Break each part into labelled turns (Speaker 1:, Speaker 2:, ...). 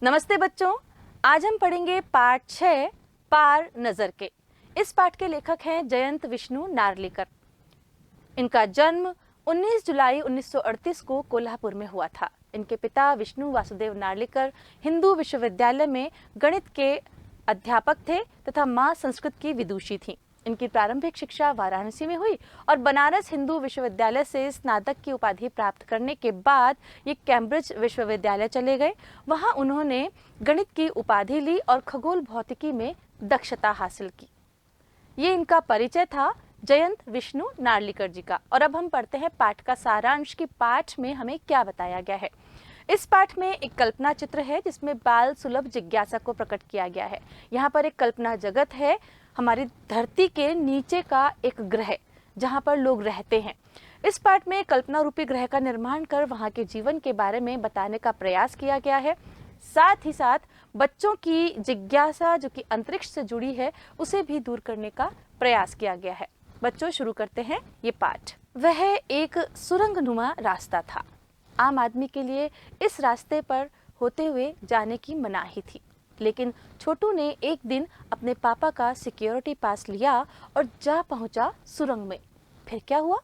Speaker 1: नमस्ते बच्चों, आज हम पढ़ेंगे पाठ 6 पार नजर के। इस पाठ के लेखक हैं जयंत विष्णु नार्लिकर। इनका जन्म 19 जुलाई 1938 को कोल्हापुर में हुआ था। इनके पिता विष्णु वासुदेव नार्लिकर हिंदू विश्वविद्यालय में गणित के अध्यापक थे तथा मां संस्कृत की विदुषी थीं। इनकी प्रारंभिक शिक्षा वाराणसी में हुई और बनारस हिंदू विश्वविद्यालय से स्नातक की उपाधि प्राप्त करने के बाद ये कैम्ब्रिज विश्वविद्यालय चले गए। वहां उन्होंने गणित की उपाधि ली और खगोल भौतिकी में दक्षता हासिल की। ये इनका परिचय था जयंत विष्णु नार्लिकर जी का। और अब हम पढ़ते हैं पाठ का सारांश कि पाठ में हमें क्या बताया गया है। इस पाठ में एक कल्पना चित्र है जिसमें बाल सुलभ जिज्ञासा को प्रकट किया गया है। यहाँ पर एक कल्पना जगत है, हमारी धरती के नीचे का एक ग्रह जहाँ पर लोग रहते हैं। इस पाठ में कल्पना रूपी ग्रह का निर्माण कर वहाँ के जीवन के बारे में बताने का प्रयास किया गया है। साथ ही साथ बच्चों की जिज्ञासा जो कि अंतरिक्ष से जुड़ी है उसे भी दूर करने का प्रयास किया गया है। बच्चों, शुरू करते हैं ये पाठ। वह एक सुरंगनुमा रास्ता था। आम आदमी के लिए इस रास्ते पर होते हुए जाने की मनाही थी, लेकिन छोटू ने एक दिन अपने पापा का सिक्योरिटी पास लिया और जा पहुंचा सुरंग में। फिर क्या हुआ?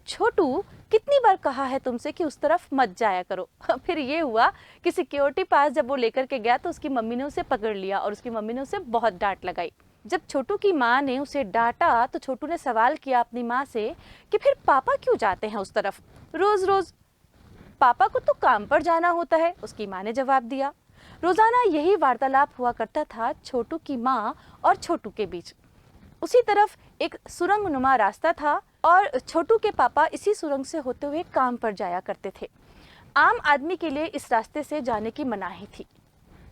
Speaker 1: छोटू, कितनी बार कहा है तुमसे कि उस तरफ मत जाया करो। फिर ये हुआ कि सिक्योरिटी पास जब वो लेकर के गया तो उसकी मम्मी ने उसे पकड़ लिया और उसकी मम्मी ने उसे बहुत डांट लगाई। जब छोटू की माँ ने उसे डांटा तो छोटू ने सवाल किया अपनी माँ से कि फिर पापा क्यों जाते हैं उस तरफ रोज रोज? पापा को तो काम पर जाना होता है, उसकी माँ ने जवाब दिया। रोजाना यही वार्तालाप हुआ करता था छोटू की माँ और छोटू के बीच। उसी तरफ एक सुरंगनुमा रास्ता था और छोटू के पापा इसी सुरंग से होते हुए काम पर जाया करते थे। आम आदमी के लिए इस रास्ते से जाने की मनाही थी।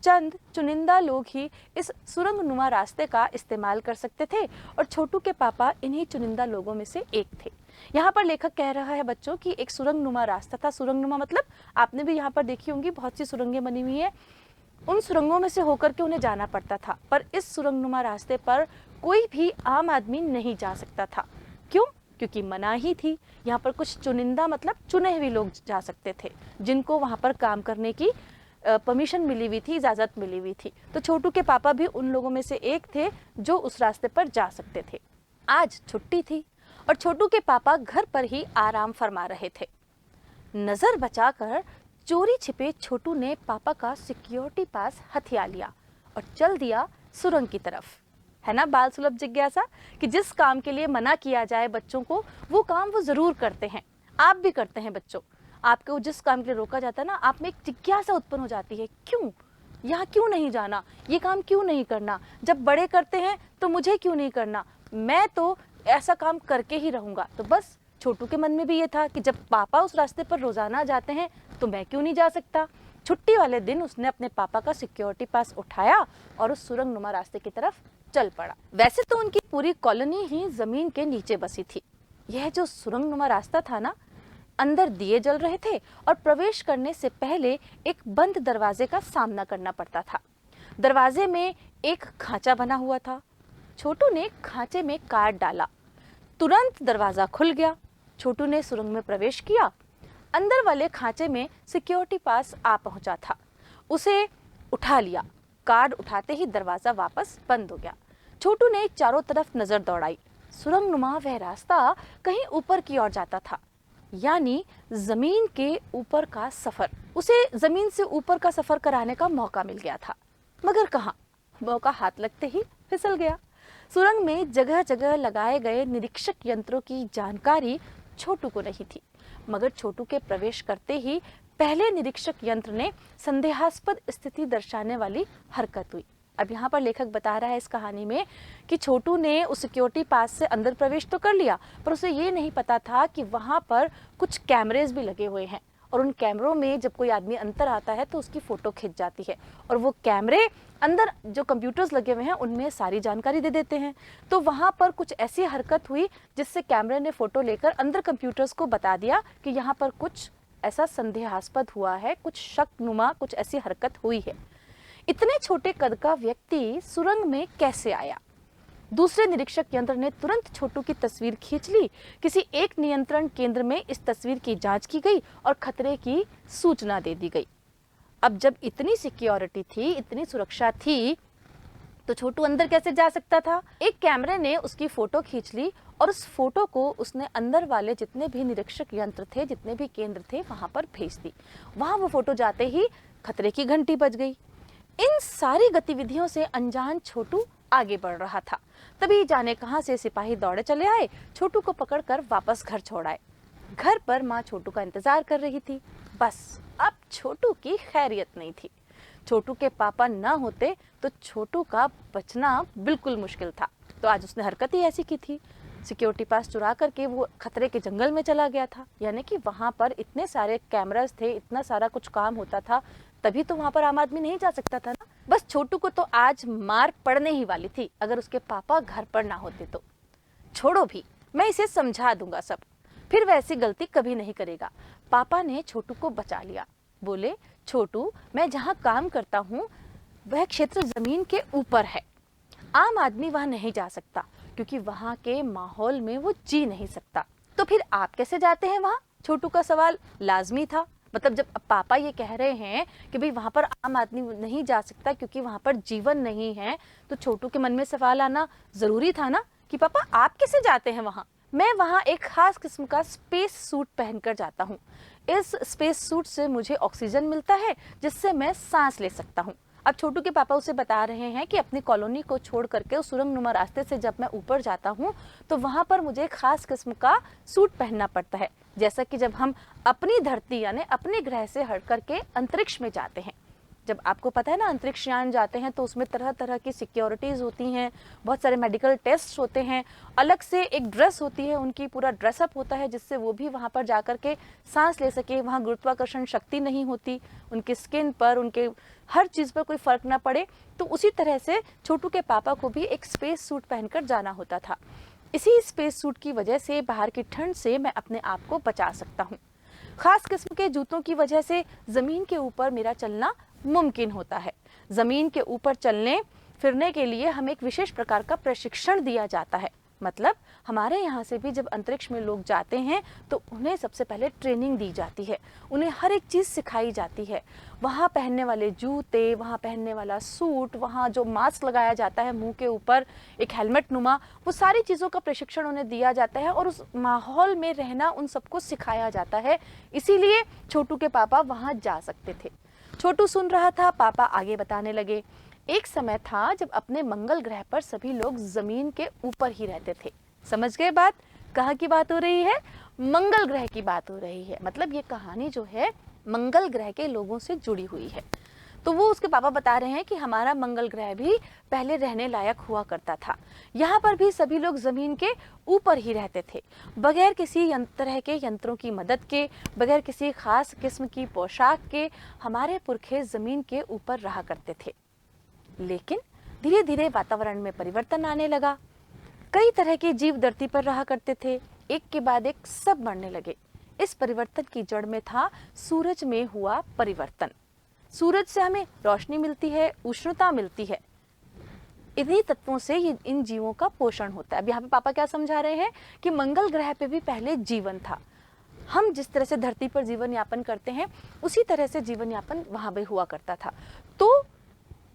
Speaker 1: चंद चुनिंदा लोग ही इस सुरंगनुमा रास्ते का इस्तेमाल कर सकते थे और छोटू के पापा इन्हीं चुनिंदा लोगों में से एक थे। यहाँ पर लेखक कह रहा है बच्चों कि एक सुरंगनुमा रास्ता था। सुरंगनुमा मतलब आपने भी यहाँ पर देखी होंगी, बहुत सी सुरंगें बनी हुई है। उन सुरंगों में से होकर के उन्हें जाना पड़ता था, पर इस सुरंगनुमा रास्ते पर कोई भी आम आदमी नहीं जा सकता था। क्यों? क्योंकि मनाही थी। यहाँ पर कुछ चुनिंदा मतलब चुने हुए लोग जा सकते थे, जिनको वहाँ पर काम करने की परमिशन मिली हुई थी, इजाजत मिली हुई थी। तो छोटू के पापा भी उन लोगों में से एक थे जो उस रास्ते पर जा सकते थे। आज छुट्टी थी और छोटू के पापा घर पर ही आराम फरमा रहे थे। नजर बचाकर चोरी छिपे छोटू ने पापा का सिक्योरिटी पास हथिया लिया और चल दिया सुरंग की तरफ। है ना बाल सुलभ जिज्ञासा कि जिस काम के लिए मना किया जाए बच्चों को, वो काम वो जरूर करते हैं। आप भी करते हैं बच्चों। आपको जिस काम के लिए रोका जाता है ना, आप में एक जिज्ञासा उत्पन्न हो जाती है, क्यों यहाँ क्यों नहीं जाना, ये काम क्यों नहीं करना, जब बड़े करते हैं तो मुझे क्यों नहीं करना, मैं तो ऐसा काम करके ही रहूंगा। तो बस छोटू के मन में भी ये था कि जब पापा उस रास्ते पर रोजाना जाते हैं तो मैं क्यों नहीं जा सकता। छुट्टी वाले दिन उसने अपने पापा का सिक्योरिटी पास उठाया और उस सुरंगनुमा रास्ते की तरफ चल पड़ा। वैसे तो उनकी पूरी कॉलोनी ही जमीन के नीचे बसी थी। यह जो सुरंगनुमा रास्ता था ना, अंदर दिए जल रहे थे और प्रवेश करने से पहले एक बंद दरवाजे का सामना करना पड़ता था। दरवाजे में एक खांचा बना हुआ था। छोटू ने खांचे में कार्ड डाला, तुरंत दरवाजा खुल गया। छोटू ने सुरंग में प्रवेश किया। अंदर वाले खांचे में सिक्योरिटी पास आ पहुंचा था। उसे उठा लिया। कार्ड उठाते ही दरवाजा वापस बंद हो गया। छोटू ने चारों तरफ नजर दौड़ाई। सुरंगनुमा वह रास्ता कहीं ऊपर की ओर जाता था, यानी जमीन के ऊपर का सफर। उसे जमीन से ऊपर का सफर कराने का मौका मिल गया था, मगर कहाँ, मौका हाथ लगते ही फिसल गया। सुरंग में जगह जगह लगाए गए निरीक्षक यंत्रों की जानकारी छोटू को नहीं थी, मगर छोटू के प्रवेश करते ही पहले निरीक्षक यंत्र ने संदेहास्पद स्थिति दर्शाने वाली हरकत हुई। अब यहाँ पर लेखक बता रहा है इस कहानी में कि छोटू ने उस सिक्योरिटी पास से अंदर प्रवेश तो कर लिया, पर उसे ये नहीं पता था कि वहाँ पर कुछ कैमरेज भी लगे हुए हैं और उन कैमरों में जब कोई आदमी अंदर आता है तो उसकी फोटो खिंच जाती है और वो कैमरे अंदर जो कंप्यूटर्स लगे हुए हैं उनमें सारी जानकारी दे देते हैं। तो वहाँ पर कुछ ऐसी हरकत हुई जिससे कैमरे ने फोटो लेकर अंदर कंप्यूटर्स को बता दिया कि यहाँ पर कुछ ऐसा संदेहास्पद हुआ है, कुछ शक-नुमा कुछ ऐसी हरकत हुई है। इतने छोटे कद का व्यक्ति सुरंग में कैसे आया? दूसरे निरीक्षक यंत्र ने तुरंत छोटू की तस्वीर खींच ली। किसी एक नियंत्रण केंद्र में इस तस्वीर की जांच की गई और खतरे की सूचना दे दी गई। अब जब इतनी सिक्योरिटी थी, इतनी सुरक्षा थी, तो छोटू अंदर कैसे जा सकता था? एक कैमरे ने उसकी फोटो खींच ली और उस फोटो को उसने अंदर वाले जितने भी निरीक्षक यंत्र थे, जितने भी केंद्र थे, वहां पर भेज दी। वहां वो फोटो जाते ही खतरे की घंटी बज गई। इन सारी गतिविधियों से अनजान छोटू आगे बढ़ रहा था। तभी जाने कहां से सिपाही दौड़े चले आए, छोटू को पकड़कर वापस घर छोड़ आए। घर पर माँ छोटू का इंतजार कर रही थी। बस अब छोटू की खैरियत नहीं थी। छोटू के पापा ना होते तो छोटू का बचना बिल्कुल मुश्किल था। तो आज उसने हरकत ही ऐसी की थी। सिक्योरिटी पास चुरा करके वो खतरे के जंगल में चला गया था। यानी कि वहां पर इतने सारे कैमरास थे, इतना सारा कुछ काम होता था, तभी तो वहां पर आम आदमी नहीं जा सकता था ना। बस छोटू को तो आज मार पड़ने ही वाली थी अगर उसके पापा घर पर ना होते तो। छोड़ो भी, मैं इसे समझा दूंगा सब, फिर वैसी गलती कभी नहीं करेगा। पापा ने छोटू को बचा लिया। बोले, छोटू, मैं जहाँ काम करता हूँ वह क्षेत्र जमीन के ऊपर है। आम आदमी वहां नहीं जा सकता क्योंकि वहां के माहौल में वो जी नहीं सकता। तो फिर आप कैसे जाते हैं वहां? छोटू का सवाल लाजमी था। मतलब जब पापा ये कह रहे हैं कि भाई वहां पर आम आदमी नहीं जा सकता क्योंकि वहां पर जीवन नहीं है, तो छोटू के मन में सवाल आना जरूरी था ना कि पापा आप कैसे जाते हैं वहां? मैं वहां एक खास किस्म का स्पेस सूट पहनकर जाता हूँ। इस स्पेस सूट से मुझे ऑक्सीजन मिलता है जिससे मैं सांस ले सकता हूँ। अब छोटू के पापा उसे बता रहे हैं कि अपनी कॉलोनी को छोड़ करके उस सुरंग नुमा रास्ते से जब मैं ऊपर जाता हूँ तो वहां पर मुझे खास किस्म का सूट पहनना पड़ता है, जैसा कि जब हम अपनी धरती यानी अपने ग्रह से हट करके अंतरिक्ष में जाते हैं। जब आपको पता है ना, अंतरिक्ष यान जाते हैं तो उसमें तरह तरह की सिक्योरिटीज होती हैं, बहुत सारे मेडिकल टेस्ट होते हैं, अलग से एक ड्रेस होती है, उनकी पूरा ड्रेसअप होता है जिससे वो भी वहाँ पर जाकर के सांस ले सके। वहाँ गुरुत्वाकर्षण शक्ति नहीं होती, उनकी स्किन पर, उनके हर चीज़ पर कोई फर्क ना पड़े। तो उसी तरह से छोटू के पापा को भी एक स्पेस सूट पहनकर जाना होता था। इसी स्पेस सूट की वजह से बाहर की ठंड से मैं अपने आप को बचा सकता हूँ। खास किस्म के जूतों की वजह से जमीन के ऊपर मेरा चलना मुमकिन होता है। जमीन के ऊपर चलने फिरने के लिए हमें एक विशेष प्रकार का प्रशिक्षण दिया जाता है। मतलब हमारे यहाँ से भी जब अंतरिक्ष में लोग जाते हैं तो उन्हें सबसे पहले ट्रेनिंग दी जाती है, उन्हें हर एक चीज़ सिखाई जाती है। वहाँ पहनने वाले जूते, वहाँ पहनने वाला सूट, वहाँ जो मास्क लगाया जाता है मुंह के ऊपर, एक हेलमेट नुमा, वो सारी चीज़ों का प्रशिक्षण उन्हें दिया जाता है और उस माहौल में रहना उन सबको सिखाया जाता है। इसीलिए छोटू के पापा वहाँ जा सकते थे। छोटू सुन रहा था, पापा आगे बताने लगे। एक समय था जब अपने मंगल ग्रह पर सभी लोग जमीन के ऊपर ही रहते थे। समझ गए बात? कहाँ की बात हो रही है? मंगल ग्रह की बात हो रही है। मतलब ये कहानी जो है मंगल ग्रह के लोगों से जुड़ी हुई है। तो वो उसके पापा बता रहे हैं कि हमारा मंगल ग्रह भी पहले रहने लायक हुआ करता था। यहाँ पर भी सभी लोग जमीन के ऊपर ही रहते थे, बगैर किसी तरह के यंत्रों की मदद के, बगैर किसी खास किस्म की पोशाक के हमारे पुरखे जमीन के ऊपर रहा करते थे। लेकिन धीरे धीरे वातावरण में परिवर्तन आने लगा। कई तरह के जीव धरती पर रहा करते थे, एक के बाद एक सब मरने लगे। इस परिवर्तन की जड़ में था सूरज में हुआ परिवर्तन। सूरज से हमें रोशनी मिलती है, उष्णता मिलती है। इन्हीं तत्वों से इन जीवों का पोषण होता है। अब यहाँ पे पापा क्या समझा रहे हैं कि मंगल ग्रह पे भी पहले जीवन था। हम जिस तरह से धरती पर जीवन यापन करते हैं उसी तरह से जीवन यापन वहां भी हुआ करता था। तो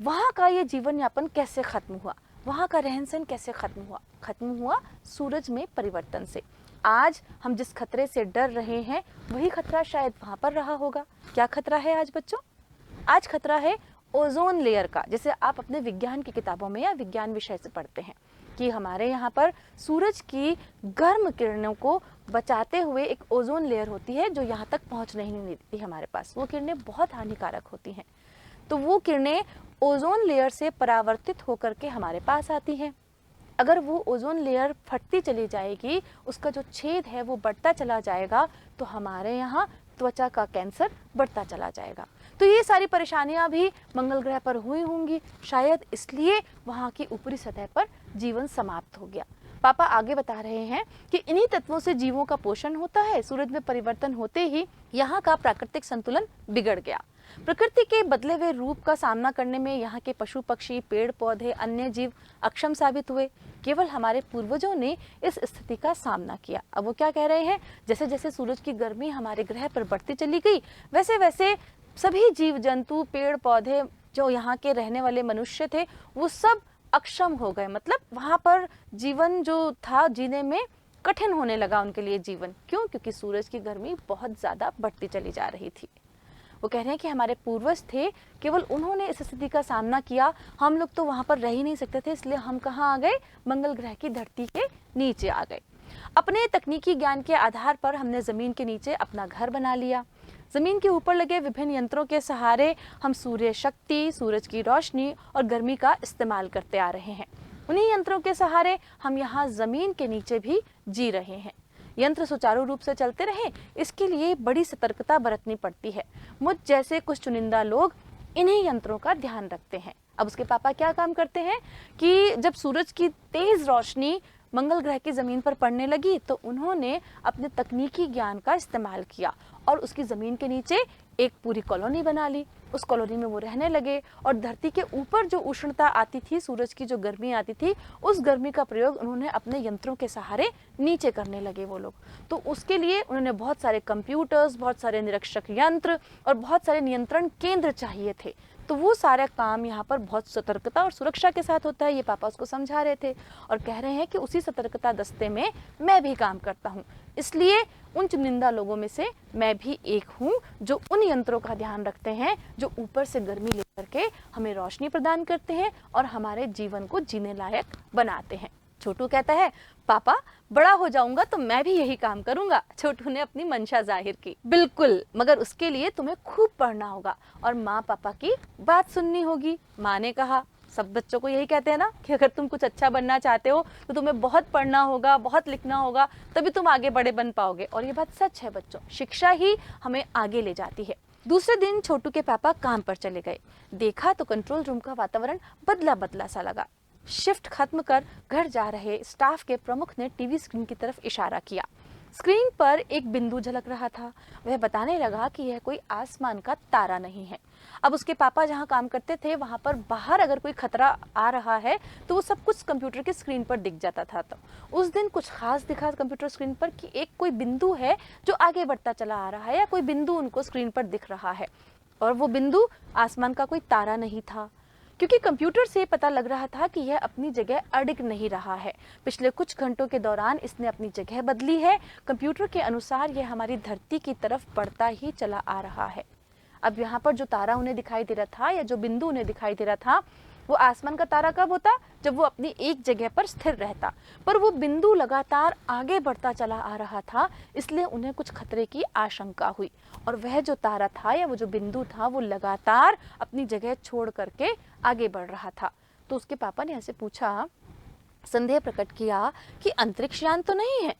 Speaker 1: वहां का ये जीवन यापन कैसे खत्म हुआ? वहां का रहन सहन कैसे खत्म हुआ? खत्म हुआ सूरज में परिवर्तन से। आज हम जिस खतरे से डर रहे हैं वही खतरा शायद वहां पर रहा होगा। क्या खतरा है आज बच्चों? आज खतरा है ओजोन लेयर का। जैसे आप अपने विज्ञान की किताबों में या विज्ञान विषय से पढ़ते हैं कि हमारे यहाँ पर सूरज की गर्म किरणों को बचाते हुए एक ओजोन लेयर होती है जो यहाँ तक पहुँच नहीं देती हमारे पास। वो किरणें बहुत हानिकारक होती हैं। तो वो किरणें ओजोन लेयर से परावर्तित होकर के हमारे पास आती हैं। अगर वो ओजोन लेयर फटती चली जाएगी, उसका जो छेद है वो बढ़ता चला जाएगा, तो हमारे यहाँ त्वचा का कैंसर बढ़ता चला जाएगा। तो ये सारी परेशानियां भी मंगल ग्रह पर हुई होंगी, शायद इसलिए वहाँ की ऊपरी सतह पर जीवन समाप्त हो गया। पापा आगे बता रहे हैं कि इन्हीं तत्वों से जीवों का पोषण होता है। सूरज में परिवर्तन होते ही यहाँ का प्राकृतिक संतुलन बिगड़ गया। प्रकृति के बदले हुए रूप का सामना करने में यहाँ के पशु पक्षी, पेड़ पौधे, अन्य जीव अक्षम साबित हुए। केवल हमारे पूर्वजों ने इस स्थिति का सामना किया। अब वो क्या कह रहे हैं? जैसे जैसे सूरज की गर्मी हमारे ग्रह पर बढ़ती चली गई, वैसे वैसे सभी जीव जंतु, पेड़ पौधे, जो यहाँ के रहने वाले मनुष्य थे, वो सब अक्षम हो गए। मतलब वहाँ पर जीवन जो था, जीने में कठिन होने लगा उनके लिए जीवन। क्यों? क्योंकि सूरज की गर्मी बहुत ज़्यादा बढ़ती चली जा रही थी। वो कह रहे हैं कि हमारे पूर्वज थे, केवल उन्होंने इस स्थिति का सामना किया, हम लोग तो वहाँ पर रह ही नहीं सकते थे, इसलिए हम कहाँ आ गए? मंगल ग्रह की धरती के नीचे आ गए। अपने तकनीकी ज्ञान के आधार पर हमने ज़मीन के नीचे अपना घर बना लिया। ज़मीन के ऊपर लगे विभिन्न यंत्रों के सहारे हम सूर्य शक्ति, सूरज की रोशनी और गर्मी का इस्तेमाल करते आ रहे हैं। उन्हीं यंत्रों के सहारे हम यहाँ ज़मीन के नीचे भी जी रहे हैं। यंत्र सुचारू रूप से चलते रहे, इसके लिए बड़ी सतर्कता बरतनी पड़ती है। मुझ जैसे कुछ चुनिंदा लोग इन्हीं यंत्रों का ध्यान रखते हैं। अब उसके पापा क्या काम करते हैं कि जब सूरज की तेज रोशनी मंगल ग्रह की ज़मीन पर पड़ने लगी, तो उन्होंने अपने तकनीकी ज्ञान का इस्तेमाल किया और उसकी ज़मीन के नीचे एक पूरी कॉलोनी बना ली। उस कॉलोनी में वो रहने लगे और धरती के ऊपर जो उष्णता आती थी, सूरज की जो गर्मी आती थी, उस गर्मी का प्रयोग उन्होंने अपने यंत्रों के सहारे नीचे करने लगे वो लोग। तो उसके लिए उन्होंने बहुत सारे कंप्यूटर्स, बहुत सारे निरीक्षक यंत्र और बहुत सारे नियंत्रण केंद्र चाहिए थे। तो वो सारा काम यहाँ पर बहुत सतर्कता और सुरक्षा के साथ होता है। ये पापा उसको समझा रहे थे और कह रहे हैं कि उसी सतर्कता दस्ते में मैं भी काम करता हूँ, इसलिए उन चुनिंदा लोगों में से मैं भी एक हूँ जो उन यंत्रों का ध्यान रखते हैं जो ऊपर से गर्मी लेकर के हमें रोशनी प्रदान करते हैं और हमारे जीवन को जीने लायक बनाते हैं। छोटू कहता है, पापा बड़ा हो जाऊंगा तो मैं भी यही काम करूंगा। छोटू ने अपनी मंशा जाहिर की। बिल्कुल, मगर उसके लिए तुम्हें खूब पढ़ना होगा और माँ पापा की बात सुननी होगी। माँ ने कहा, सब बच्चों को यही कहते हैं ना कि अगर तुम कुछ अच्छा बनना चाहते हो तो तुम्हें बहुत पढ़ना होगा, बहुत लिखना होगा, तभी तुम आगे बड़े बन पाओगे। और ये बात सच है बच्चों, शिक्षा ही हमें आगे ले जाती है। दूसरे दिन छोटू के पापा काम पर चले गए। देखा तो कंट्रोल रूम का वातावरण बदला बदला सा लगा। शिफ्ट खत्म कर घर जा रहे स्टाफ के प्रमुख ने टीवी स्क्रीन की तरफ इशारा किया। स्क्रीन पर एक बिंदु झलक रहा था। वह बताने लगा कि यह कोई आसमान का तारा नहीं है। अब उसके पापा जहां काम करते थे वहां पर बाहर अगर कोई खतरा आ रहा है तो वो सब कुछ कंप्यूटर की स्क्रीन पर दिख जाता था। तो उस दिन कुछ खास दिखा कंप्यूटर स्क्रीन पर कि एक कोई बिंदु है जो आगे बढ़ता चला आ रहा है, या कोई बिंदु उनको स्क्रीन पर दिख रहा है। और वो बिंदु आसमान का कोई तारा नहीं था, क्योंकि कंप्यूटर से पता लग रहा था कि यह अपनी जगह अड़िग नहीं रहा है। पिछले कुछ घंटों के दौरान इसने अपनी जगह बदली है। कंप्यूटर के अनुसार यह हमारी धरती की तरफ बढ़ता ही चला आ रहा है। अब यहाँ पर जो तारा उन्हें दिखाई दे रहा था, या जो बिंदु उन्हें दिखाई दे रहा था, वो आसमान का तारा कब होता? जब वो अपनी एक जगह पर स्थिर रहता। पर वो बिंदु लगातार आगे बढ़ता चला आ रहा था, इसलिए उन्हें कुछ खतरे की आशंका हुई। और वह जो तारा था या वो जो बिंदु था, वो लगातार अपनी जगह छोड़ करके आगे बढ़ रहा था। तो उसके पापा ने ऐसे पूछा, संदेह प्रकट किया कि अंतरिक्ष यान तो नहीं है?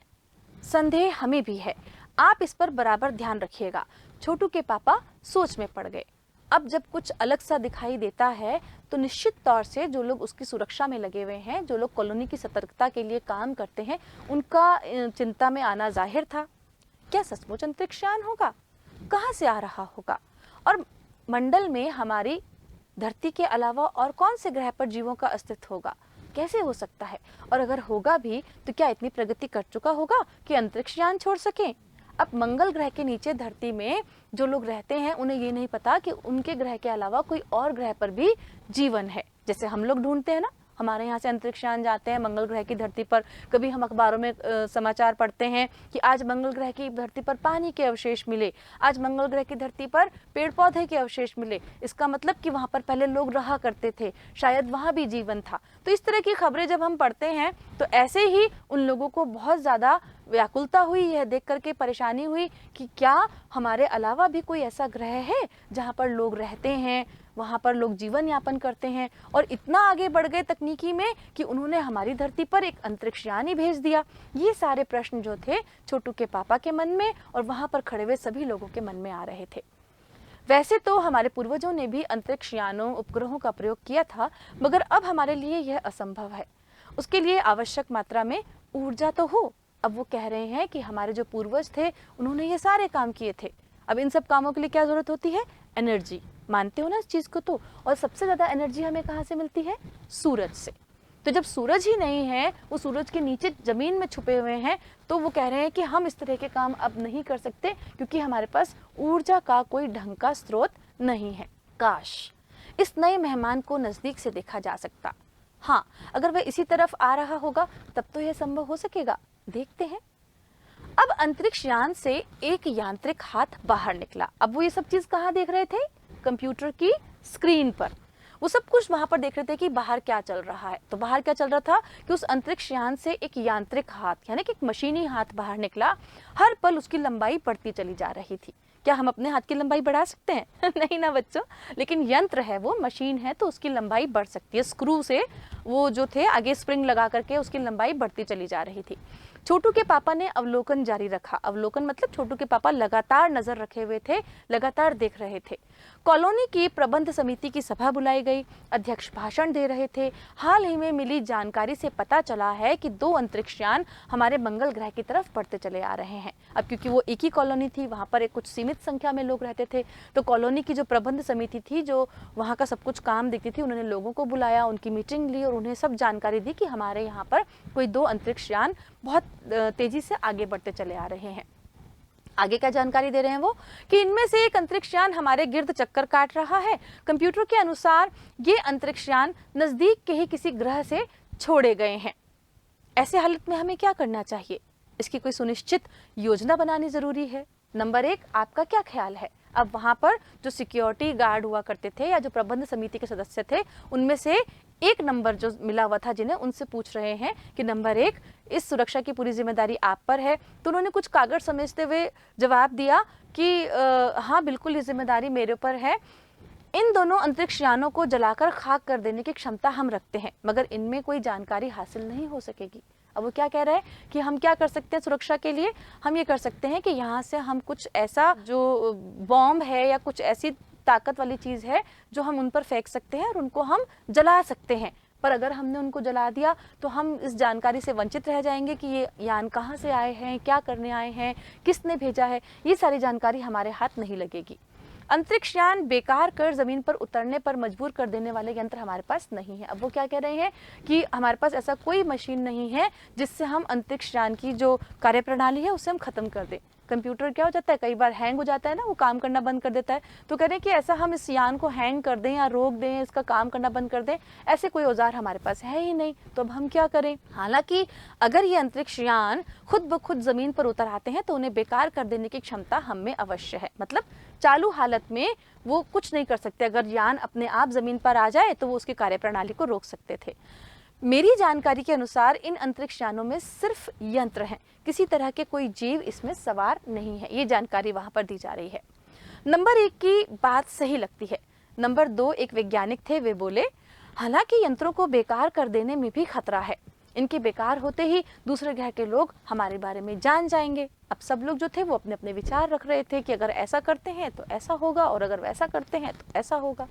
Speaker 1: संदेह हमें भी है, आप इस पर बराबर ध्यान रखिएगा। छोटू के पापा सोच में पड़ गए। अब जब कुछ अलग सा दिखाई देता है तो निश्चित तौर से जो लोग उसकी सुरक्षा में लगे हुए हैं, जो लोग कॉलोनी की सतर्कता के लिए काम करते हैं, उनका चिंता में आना जाहिर था। क्या सचमुच अंतरिक्ष यान होगा? कहाँ से आ रहा होगा? और मंडल में हमारी धरती के अलावा और कौन से ग्रह पर जीवों का अस्तित्व होगा? कैसे हो सकता है? और अगर होगा भी तो क्या इतनी प्रगति कर चुका होगा कि अंतरिक्ष यान छोड़ सके? अब मंगल ग्रह के नीचे धरती में जो लोग रहते हैं, उन्हें ये नहीं पता कि उनके ग्रह के अलावा कोई और ग्रह पर भी जीवन है। जैसे हम लोग ढूंढते हैं ना, हमारे यहाँ से अंतरिक्ष यान जाते हैं मंगल ग्रह की धरती पर। कभी हम अखबारों में समाचार पढ़ते हैं कि आज मंगल ग्रह की धरती पर पानी के अवशेष मिले, आज मंगल ग्रह की धरती पर पेड़ पौधे के अवशेष मिले। इसका मतलब कि वहाँ पर पहले लोग रहा करते थे, शायद वहाँ भी जीवन था। तो इस तरह की खबरें जब हम पढ़ते हैं तो ऐसे ही उन लोगों को बहुत ज़्यादा व्याकुलता हुई, यह देख करके परेशानी हुई कि क्या हमारे अलावा भी कोई ऐसा ग्रह है जहाँ पर लोग रहते हैं, वहाँ पर लोग जीवन यापन करते हैं। और इतना आगे बढ़ गए तकनीकी में कि उन्होंने हमारी धरती पर एक अंतरिक्ष यान ही भेज दिया। ये सारे प्रश्न जो थे छोटू के पापा के मन में और वहाँ पर खड़े हुए सभी लोगों के मन में आ रहे थे। वैसे तो हमारे पूर्वजों ने भी अंतरिक्ष यानों, उपग्रहों का प्रयोग किया था, मगर अब हमारे लिए यह असंभव है। उसके लिए आवश्यक मात्रा में ऊर्जा तो हो। अब वो कह रहे हैं कि हमारे जो पूर्वज थे उन्होंने ये सारे काम किए थे। अब इन सब कामों के लिए क्या जरूरत होती है? एनर्जी। मानते हो ना इस चीज को? तो और सबसे ज्यादा एनर्जी हमें कहाँ से मिलती है? सूरज से। तो जब सूरज ही नहीं है, वो सूरज के नीचे जमीन में छुपे हुए हैं, तो वो कह रहे हैं कि हम इस तरह के काम अब नहीं कर सकते, क्योंकि हमारे पास ऊर्जा का कोई ढंग का स्रोत नहीं है। काश इस नए मेहमान को नजदीक से देखा जा सकता। हाँ, अगर वह इसी तरफ आ रहा होगा तब तो यह संभव हो सकेगा। देखते हैं। अब अंतरिक्ष यान से एक यांत्रिक हाथ बाहर निकला। अब वो ये सब चीज कहाँ देख रहे थे? कंप्यूटर की स्क्रीन पर। वो सब कुछ वहां पर देख रहे थे कि बाहर क्या चल रहा है। तो बाहर क्या चल रहा था कि उस अंतरिक्ष यान से एक यांत्रिक हाथ यानी कि एक मशीनी हाथ बाहर निकला। हर पल उसकी लंबाई बढ़ती चली जा रही थी। क्या हम अपने हाथ की लंबाई बढ़ा सकते हैं? नहीं ना बच्चों, लेकिन यंत्र है, वो मशीन है, तो उसकी लंबाई बढ़ सकती है। स्क्रू से वो जो थे आगे स्प्रिंग लगा करके उसकी लंबाई बढ़ती चली जा रही थी। छोटू के पापा ने अवलोकन जारी रखा। अवलोकन मतलब छोटू के पापा लगातार नजर रखे हुए थे, लगातार देख रहे थे। कॉलोनी की प्रबंध समिति की सभा बुलाई गई। अध्यक्ष भाषण दे रहे थे। हाल ही में मिली जानकारी से पता चला है कि 2 अंतरिक्ष यान हमारे मंगल ग्रह की तरफ बढ़ते चले आ रहे हैं। अब क्योंकि वो एक ही कॉलोनी थी, वहां पर एक कुछ सीमित संख्या में लोग रहते थे, तो कॉलोनी की जो प्रबंध समिति थी, जो वहां का सब कुछ काम देखती थी, उन्होंने लोगों को बुलाया, उनकी मीटिंग ली और उन्हें सब जानकारी दी कि हमारे यहाँ पर कोई 2 अंतरिक्ष यान बहुत तेजी से आगे बढ़ते चले आ रहे हैं। आगे क्या जानकारी दे रहे हैं वो कि इनमें से एक अंतरिक्ष यान हमारे गिर्द चक्कर काट रहा है। कंप्यूटर के अनुसार ये अंतरिक्ष यान नजदीक के ही किसी ग्रह से छोड़े गए हैं। ऐसे हालत में हमें क्या करना चाहिए? इसकी कोई सुनिश्चित योजना बनानी जरूरी है। नंबर 1, आपका क्या ख्याल है? अब वहां पर जो सिक्योरिटी गार्ड हुआ करते थे या जो प्रबंध समिति के सदस्य थे, उनमें से एक नंबर जो मिला हुआ था जिन्हें, उनसे पूछ रहे हैं कि नंबर 1, इस सुरक्षा की पूरी जिम्मेदारी आप पर है। तो उन्होंने कुछ कागज समझते हुए जवाब दिया कि हाँ बिल्कुल, ये जिम्मेदारी मेरे ऊपर है। इन दोनों अंतरिक्ष यानों को जलाकर खाक कर देने की क्षमता हम रखते हैं, मगर इनमें कोई जानकारी हासिल नहीं हो सकेगी। अब वो क्या कह रहा है कि हम क्या कर सकते हैं सुरक्षा के लिए? हम ये कर सकते हैं कि यहाँ से हम कुछ ऐसा जो बॉम्ब है या कुछ ऐसी ताकत वाली चीज है जो हम उन पर फेंक सकते हैं और उनको हम जला सकते हैं। पर अगर हमने उनको जला दिया तो हम इस जानकारी से वंचित रह जाएंगे कि ये यान कहाँ से आए हैं, क्या करने आए हैं, किसने भेजा है। ये सारी जानकारी हमारे हाथ नहीं लगेगी। अंतरिक्ष यान बेकार कर जमीन पर उतरने पर मजबूर कर देने वाले यंत्र हमारे पास नहीं है। अब वो क्या कह रहे हैं कि हमारे पास ऐसा कोई मशीन नहीं है जिससे हम अंतरिक्ष यान की जो कार्यप्रणाली है उसे हम खत्म कर दें। कंप्यूटर क्या हो जाता है, कई बार हैंग हो जाता है ना, वो काम करना बंद कर देता है। तो कह रहे हैं कि ऐसा हम इस यान को हैंग कर दें या रोक दें, इसका काम करना बंद कर दें, ऐसे कोई औजार हमारे पास है ही नहीं। तो अब हम क्या करें? हालांकि अगर ये अंतरिक्ष यान खुद ब खुद जमीन पर उतर आते हैं तो उन्हें बेकार कर देने की क्षमता हम में अवश्य है। मतलब चालू हालत में वो कुछ नहीं कर सकते। अगर यान अपने आप जमीन पर आ जाए तो वो उसकी कार्यप्रणाली को रोक सकते थे। मेरी जानकारी के अनुसार इन अंतरिक्ष यानों में सिर्फ यंत्र हैं, किसी तरह के कोई जीव इसमें सवार नहीं है। ये जानकारी वहां पर दी जा रही है। नंबर 1 की बात सही लगती है। नंबर 2 एक वैज्ञानिक थे, वे बोले हालांकि यंत्रों को बेकार कर देने में भी खतरा है। इनके बेकार होते ही दूसरे ग्रह के लोग हमारे बारे में जान जाएंगे। अब सब लोग जो थे वो अपने अपने विचार रख रहे थे कि अगर ऐसा करते हैं तो ऐसा होगा और अगर वैसा करते हैं तो ऐसा होगा।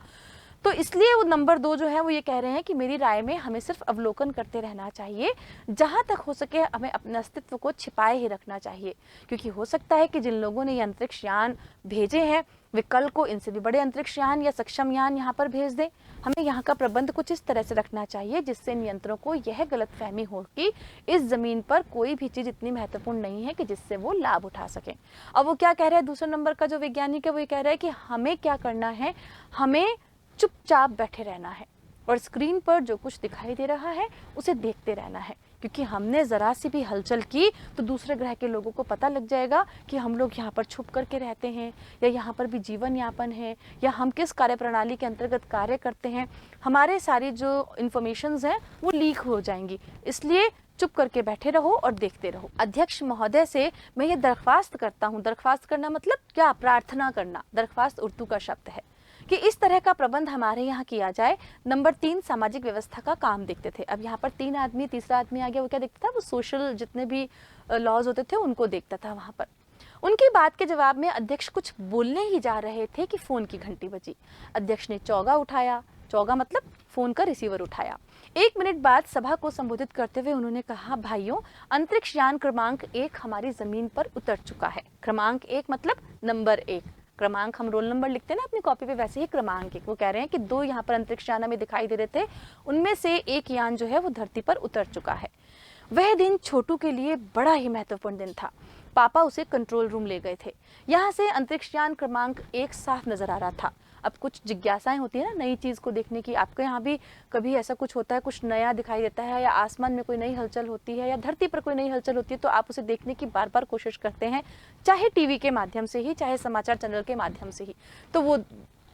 Speaker 1: तो इसलिए वो नंबर 2 जो है वो ये कह रहे हैं कि मेरी राय में हमें सिर्फ अवलोकन करते रहना चाहिए। जहां तक हो सके हमें अपने अस्तित्व को छिपाए ही रखना चाहिए, क्योंकि हो सकता है कि जिन लोगों ने ये अंतरिक्ष यान भेजे हैं वे कल को इनसे भी बड़े अंतरिक्ष यान या सक्षम यान यहाँ पर भेज दें। हमें यहाँ का प्रबंध कुछ इस तरह से रखना चाहिए जिससे इन यंत्रों को यह गलतफहमी हो कि इस जमीन पर कोई भी चीज इतनी महत्वपूर्ण नहीं है कि जिससे वो लाभ उठा सकें। अब वो क्या कह रहे हैं, दूसरे नंबर का जो वैज्ञानिक है वो ये कह रहा है कि हमें क्या करना है, हमें चुपचाप बैठे रहना है और स्क्रीन पर जो कुछ दिखाई दे रहा है उसे देखते रहना है, क्योंकि हमने जरा सी भी हलचल की तो दूसरे ग्रह के लोगों को पता लग जाएगा कि हम लोग यहाँ पर छुप करके रहते हैं या यहाँ पर भी जीवन यापन है या हम किस कार्यप्रणाली के अंतर्गत कार्य करते हैं। हमारे सारी जो इन्फॉर्मेशंस हैं वो लीक हो जाएंगी। इसलिए चुप करके बैठे रहो और देखते रहो। अध्यक्ष महोदय से मैं ये दरख्वास्त करता हूँ, दरख्वास्त करना मतलब क्या, प्रार्थना करना, दरख्वास्त उर्दू का शब्द है, कि इस तरह का प्रबंध हमारे यहाँ किया जाए। नंबर 3 सामाजिक व्यवस्था का काम देखते थे। अब यहाँ पर 3 आदमी, तीसरा आदमी आ गया, वो क्या देखता था, वो सोशल जितने भी लॉज होते थे उनको देखता था वहाँ पर। उनकी बात के जवाब में अध्यक्ष कुछ बोलने ही जा रहे थे कि फोन की घंटी बजी। अध्यक्ष ने चौगा उठाया, चौगा मतलब फोन का रिसीवर उठाया। 1 मिनट बाद सभा को संबोधित करते हुए उन्होंने कहा, भाइयों, अंतरिक्ष यान क्रमांक 1 हमारी जमीन पर उतर चुका है। क्रमांक 1 मतलब नंबर 1। क्रमांक हम रोल नंबर लिखते हैं ना अपनी कॉपी पे, वैसे ही क्रमांक 1। वो कह रहे हैं कि 2 यहाँ पर अंतरिक्ष यान हमें दिखाई दे रहे थे, उनमें से एक यान जो है वो धरती पर उतर चुका है। वह दिन छोटू के लिए बड़ा ही महत्वपूर्ण दिन था। पापा उसे कंट्रोल रूम ले गए थे। यहाँ से अंतरिक्ष यान क्रमांक 1 साफ नजर आ रहा था। अब कुछ जिज्ञासाएं होती है ना नई चीज़ को देखने की। आपके यहाँ भी कभी ऐसा कुछ होता है, कुछ नया दिखाई देता है, या आसमान में कोई नई हलचल होती है, या धरती पर कोई नई हलचल होती है, तो आप उसे देखने की बार बार कोशिश करते हैं, चाहे टीवी के माध्यम से ही, चाहे समाचार चैनल के माध्यम से ही। तो वो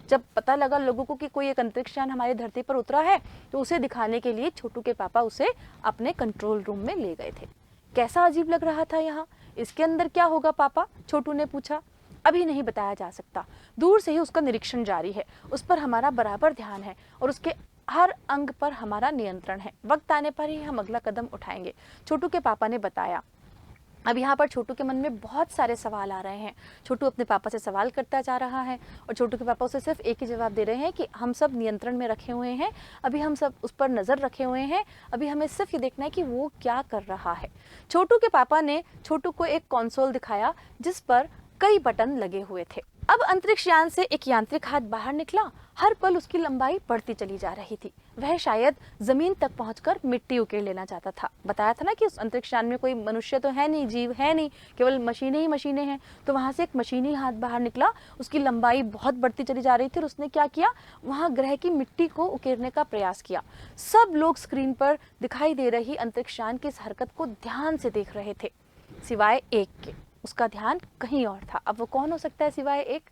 Speaker 1: जब पता लगा लोगों को कि कोई एक अंतरिक्ष यान हमारी धरती पर उतरा है, तो उसे दिखाने के लिए छोटू के पापा उसे अपने कंट्रोल रूम में ले गए थे। कैसा अजीब लग रहा था यहाँ, इसके अंदर क्या होगा पापा, छोटू ने पूछा। अभी नहीं बताया जा सकता, दूर से ही उसका निरीक्षण जारी है, उस पर हमारा बराबर ध्यान है और उसके हर अंग पर हमारा नियंत्रण है। वक्त आने पर ही हम अगला कदम उठाएंगे, छोटू के पापा ने बताया। अब यहाँ पर छोटू के मन में बहुत सारे सवाल आ रहे हैं। छोटू अपने पापा से सवाल करता जा रहा है और छोटू के पापा उसे सिर्फ एक ही जवाब दे रहे हैं कि हम सब नियंत्रण में रखे हुए हैं, अभी हम सब उस पर नज़र रखे हुए हैं, अभी हमें सिर्फ ये देखना है कि वो क्या कर रहा है। छोटू के पापा ने छोटू को एक कंसोल दिखाया जिस पर कई बटन लगे हुए थे। अब अंतरिक्ष यान से एक यांत्रिक हाथ बाहर निकला, हर पल उसकी लंबाई बढ़ती चली जा रही थी। वह शायद जमीन तक पहुंचकर मिट्टी उकेड़ लेना चाहता था। बताया था ना कि उस अंतरिक्ष यान में कोई मनुष्य तो है नहीं, जीव है नहीं, केवल मशीनें ही मशीनें हैं। तो वहां से एक मशीनी हाथ बाहर निकला, उसकी लंबाई बहुत बढ़ती चली जा रही थी और उसने क्या किया, वहां ग्रह की मिट्टी को उकेरने का प्रयास किया। सब लोग स्क्रीन पर दिखाई दे रही अंतरिक्ष यान की इस हरकत को ध्यान से देख रहे थे, सिवाय एक के। उसका ध्यान कहीं और था। अब वो कौन हो सकता है सिवाय एक?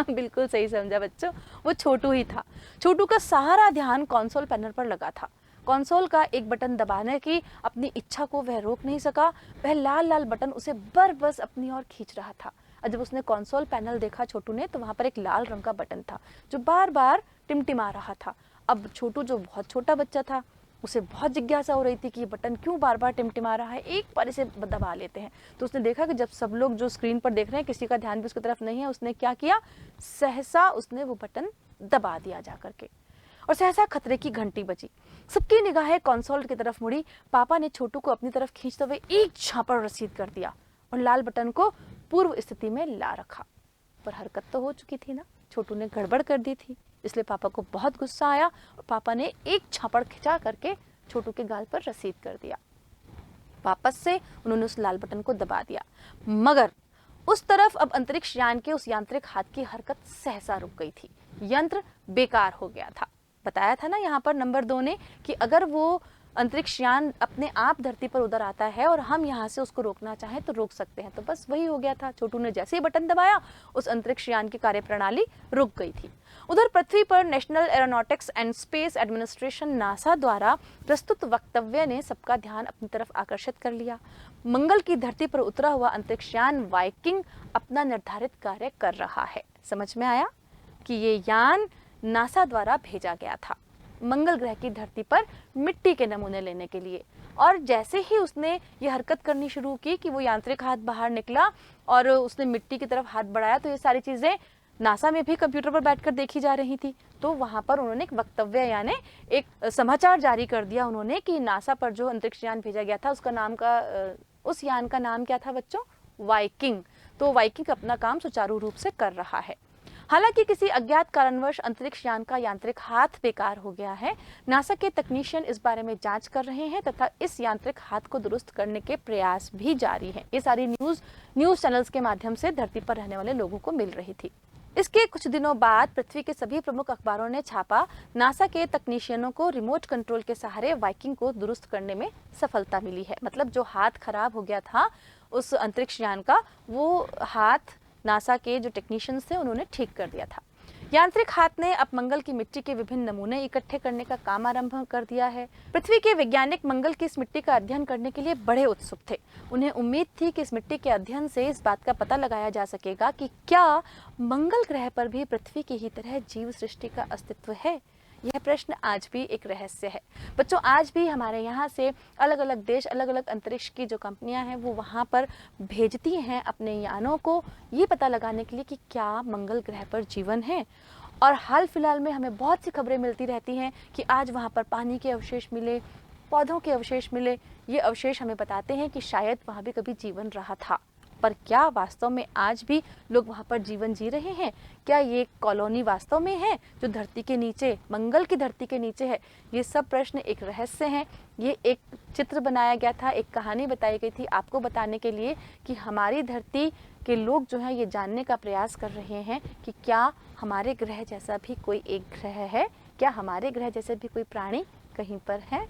Speaker 1: बिल्कुल सही समझा बच्चों, वो छोटू ही था। छोटू का सारा ध्यान कंसोल पैनल पर लगा था। कंसोल का एक बटन दबाने की अपनी इच्छा को वह रोक नहीं सका। वह लाल लाल बटन उसे बस अपनी ओर खींच रहा था। और जब उसने कंसोल पैनल देखा छोटू ने, तो वहां पर एक लाल रंग का बटन था जो बार बार टिमटिमा रहा था। अब छोटू जो बहुत छोटा बच्चा था, उसे बहुत जिज्ञासा हो रही थी कि ये बटन क्यों बार बार टिमटिमा रहा है, एक बार इसे दबा लेते हैं। तो उसने देखा कि जब सब लोग जो स्क्रीन पर देख रहे हैं किसी का ध्यान भी उसकी तरफ नहीं है, उसने क्या किया, सहसा उसने वो बटन दबा दिया जा करके, और सहसा खतरे की घंटी बजी। सबकी निगाहें कंसोल की तरफ मुड़ी। पापा ने छोटू को अपनी तरफ खींचते हुए एक झापड़ रसीद कर दिया और लाल बटन को पूर्व स्थिति में ला रखा। पर हरकत तो हो चुकी थी ना, छोटू ने गड़बड़ कर दी थी, इसलिए पापा को बहुत गुस्सा आया और पापा ने एक झापड़ खिंचा करके छोटू के गाल पर रसीद कर दिया। वापस से उन्होंने उस लाल बटन को दबा दिया, मगर उस तरफ अब अंतरिक्ष यान के उस यांत्रिक हाथ की हरकत सहसा रुक गई थी। यंत्र बेकार हो गया था। बताया था ना यहाँ पर नंबर 2 ने कि अगर वो अंतरिक्ष यान अपने आप धरती पर उतर आता है और हम यहाँ से उसको रोकना चाहें तो रोक सकते हैं। तो बस वही हो गया था। छोटू ने जैसे ही बटन दबाया, उस अंतरिक्ष यान की कार्यप्रणाली रुक गई थी। उधर पृथ्वी पर national aeronautics and space administration NASA द्वारा प्रस्तुत वक्तव्य ने सबका ध्यान अपनी तरफ आकर्षित कर लिया। मंगल की धरती पर उतरा हुआ अंतरिक्ष यान वाइकिंग अपना निर्धारित कार्य कर रहा है। समझ में आया कि ये यान नासा द्वारा भेजा गया था मंगल ग्रह की धरती पर मिट्टी के नमूने लेने के लिए। और जैसे ही उसने ये हरकत करनी शुरू की कि वो यांत्रिक हाथ बाहर निकला और उसने मिट्टी की तरफ हाथ बढ़ाया, तो ये सारी चीज़ें नासा में भी कंप्यूटर पर बैठकर देखी जा रही थी। तो वहाँ पर उन्होंने एक वक्तव्य यानी एक समाचार जारी कर दिया उन्होंने कि नासा पर जो अंतरिक्ष यान भेजा गया था उसका नाम का उस यान का नाम क्या था बच्चों? वाइकिंग। तो वाइकिंग अपना काम सुचारू रूप से कर रहा है। हालांकि किसी अज्ञात कारणवश अंतरिक्ष यान का यांत्रिक हाथ बेकार हो गया है। नासा के तकनीशियन इस बारे में जांच कर रहे हैं तथा इस यांत्रिक हाथ को दुरुस्त करने के प्रयास भी जारी हैं। ये सारी न्यूज चैनल्स के माध्यम से धरती पर रहने वाले लोगों को मिल रही थी। इसके कुछ दिनों बाद पृथ्वी के सभी प्रमुख अखबारों ने छापा, नासा के तकनीशियनों को रिमोट कंट्रोल के सहारे वाइकिंग को दुरुस्त करने में सफलता मिली है। मतलब जो हाथ खराब हो गया था उस अंतरिक्ष यान का, वो हाथ नासा के जो टेक्नीशियंस थे उन्होंने ठीक कर दिया था। यांत्रिक हाथ ने अब मंगल की मिट्टी के विभिन्न नमूने इकट्ठे करने का काम आरंभ कर दिया है। पृथ्वी के वैज्ञानिक मंगल की इस मिट्टी का अध्ययन करने के लिए बड़े उत्सुक थे। उन्हें उम्मीद थी कि इस मिट्टी के अध्ययन से इस बात का पता लगाया जा सकेगा कि क्या मंगल ग्रह पर भी पृथ्वी की ही तरह जीव सृष्टि का अस्तित्व है। यह प्रश्न आज भी एक रहस्य है बच्चों। आज भी हमारे यहाँ से अलग अलग देश, अलग अलग अंतरिक्ष की जो कंपनियां हैं वो वहाँ पर भेजती हैं अपने यानों को ये पता लगाने के लिए कि क्या मंगल ग्रह पर जीवन है। और हाल फिलहाल में हमें बहुत सी खबरें मिलती रहती हैं कि आज वहाँ पर पानी के अवशेष मिले, पौधों के अवशेष मिले। ये अवशेष हमें बताते हैं कि शायद वहाँ भी कभी जीवन रहा था। पर क्या वास्तव में आज भी लोग वहाँ पर जीवन जी रहे हैं? क्या ये कॉलोनी वास्तव में है जो धरती के नीचे, मंगल की धरती के नीचे है? ये सब प्रश्न एक रहस्य हैं। ये एक चित्र बनाया गया था, एक कहानी बताई गई थी आपको बताने के लिए कि हमारी धरती के लोग जो हैं ये जानने का प्रयास कर रहे हैं कि क्या हमारे ग्रह जैसा भी कोई एक ग्रह है? क्या हमारे ग्रह जैसे भी कोई प्राणी कहीं पर है?